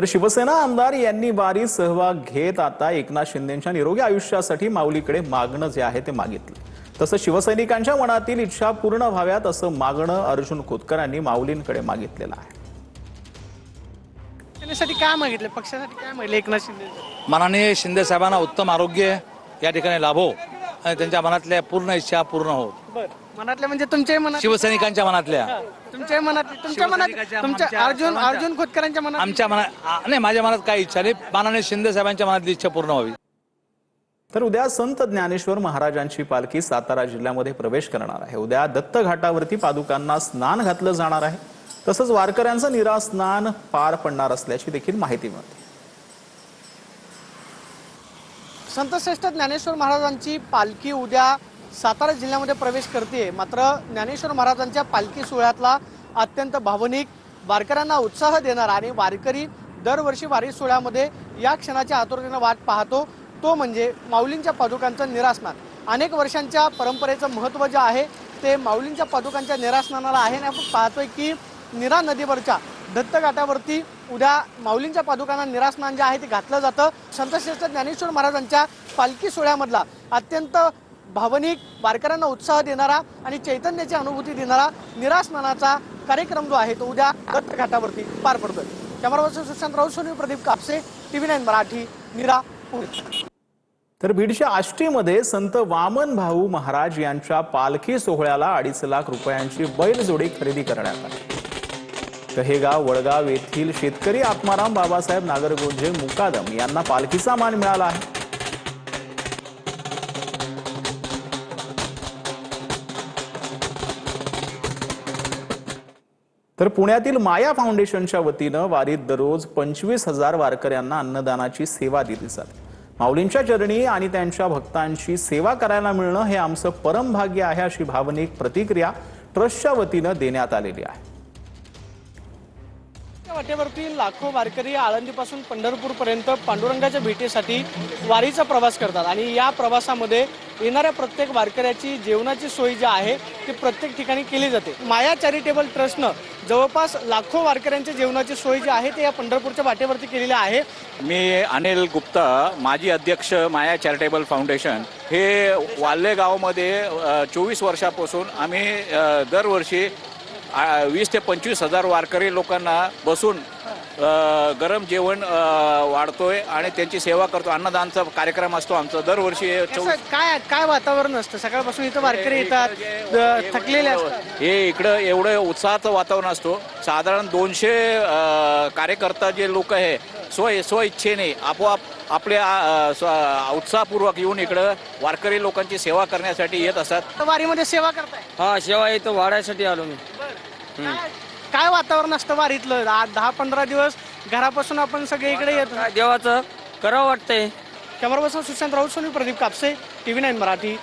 तर शिवसेना आमदार यांनी वारीत सहभाग घेत आता एकनाथ शिंदेंच्या निरोगी आयुष्यासाठी माऊलीकडे मागणं जे आहे ते मागितलं। तसंच शिवसैनिकांच्या मनातील इच्छा पूर्ण व्हाव्यात असं मागणं अर्जुन खोतकरांनी माऊलींकडे मागितलेलं आहे। त्यासाठी काय मागितले, पक्षासाठी काय मागितले एकनाथ शिंदे? माननीय शिंदे साहेबांना उत्तम आरोग्य या ठिकाणी लाभो आणि त्यांच्या मनातल्या पूर्ण इच्छा पूर्ण हो। बरं, मनातल्या म्हणजे तुमच्या मनात, शिवसैनिकांच्या मनातल्या, तुमच्या मनात, तुमच्या मनात, तुमच्या अर्जुन खोतकरांच्या मनात, आमच्या मनात नाही, माझ्या मनात काही इच्छा नाही, माननीय शिंदे साहेबांच्या मनातली इच्छा पूर्ण व्हावी। तर उद्या संत ज्ञानेश्वर महाराजांची पालखी सातारा जिल्ह्यामध्ये प्रवेश करणार आहे। उद्या दत्त घाटावरती पादुकांना स्नान घातलं जाणार आहे। तसंच वारकऱ्यांचं निरास्नान पार पडणार असल्याची देखील माहिती मिळते। संतश्रेष्ठ ज्ञानेश्वर महाराजांची पालखी उद्या सातारा जिल्ह्यामध्ये प्रवेश करते। मात्र ज्ञानेश्वर महाराजांच्या पालखी सोहळ्यातला अत्यंत भावनिक, वारकऱ्यांना उत्साह देणारा आणि वारकरी दरवर्षी वारी सोहळ्यामध्ये या क्षणाच्या आतुरतेने वाट पाहतो तो म्हणजे माऊलींच्या पादुकांचं निरासनान। अनेक वर्षांच्या परंपरेचं महत्त्व जे आहे ते माऊलींच्या पादुकांच्या निरासनाला आहे आणि आपण पाहतोय की नीरा नदीवरच्या दत्त घाटावरती उद्या माऊलींच्या पादुकांना निरासनान जे आहे ते घातलं जातं। संतश्रेष्ठ ज्ञानेश्वर महाराजांच्या पालखी सोहळ्यामधला अत्यंत भावनिक, वारकऱ्यांना उत्साह देणारा आणि चैतन्याची अनुभूती देणारा निरासनानाचा कार्यक्रम जो आहे तो उद्या दत्त घाटावरती पार पडतोय। Camera person Sushant Raut, Pradeep Kapse, TV9 Marathi, Nira, Pune. तर बीडच्या आष्टीमध्ये संत वामन भाऊ महाराज यांच्या पालखी सोहळ्याला 2.5 लाख रुपयांची बैलजोडी खरेदी करण्यात आली। कहेगाव वडगाव येथील शेतकरी आत्माराम बाबासाहेब नागरगोंजे मुकादम यांना पालखीचा मान मिळाला आहे। तर पुण्यातील माया फाउंडेशनच्या वतीनं वारीत दररोज 25,000 वारकऱ्यांना अन्नदानाची सेवा दिली जाते। माऊलींच्या चरणी आणि त्यांच्या भक्तांची सेवा करायला मिळणं हे आमचं परम भाग्य आहे, अशी भावनिक प्रतिक्रिया ट्रस्टच्या वतीनं देण्यात आलेली आहे। वाटेवरती लाखो वारकरी आळंदीपासून पंढरपूर पर्यंत पांडुरंगाच्या भेटीसाठी वारीचा प्रवास करतात आणि या प्रवासामध्ये येणाऱ्या प्रत्येक वारकऱ्याची जेवणाची सोय जी आहे ती प्रत्येक ठिकाणी केली जाते। माया चॅरिटेबल ट्रस्टनं जवळपास लाखो वारकऱ्यांच्या जेवणाची सोय जी आहे ते या पंढरपूरच्या वाटेवरती केलेली आहे। मी अनिल गुप्ता, माजी अध्यक्ष माया चॅरिटेबल फाउंडेशन। हे वाल्हे गावामध्ये 24 वर्षापासून आम्ही दरवर्षी 20 ते 25,000 वारकरी लोकांना बसून गरम जेवण वाढतोय आणि त्यांची सेवा करतो। अन्नदानचा कार्यक्रम असतो आमचा दरवर्षी। काय वातावरण असतं? सकाळपासून इथं वारकरी येतात, थकलेले असतात। हे इकडं एवढं उत्साहाचं वातावरण असतो। साधारण 200 कार्यकर्ता जे लोक आहे स्व इच्छेने आपोआप आपल्या उत्साहपूर्वक येऊन इकडं वारकरी लोकांची सेवा करण्यासाठी येत असतात। वारीमध्ये सेवा करताय? हा, सेवा इथं वाढायसाठी आलो मी। काय वातावरण असतं वारीतलं? 10-15 दिवस घरापासून आपण सगळे इकडे येतो, देवाचं करावं वाटतंय। Camera person Sushant Raut, Pradeep Kapse, TV9 Marathi.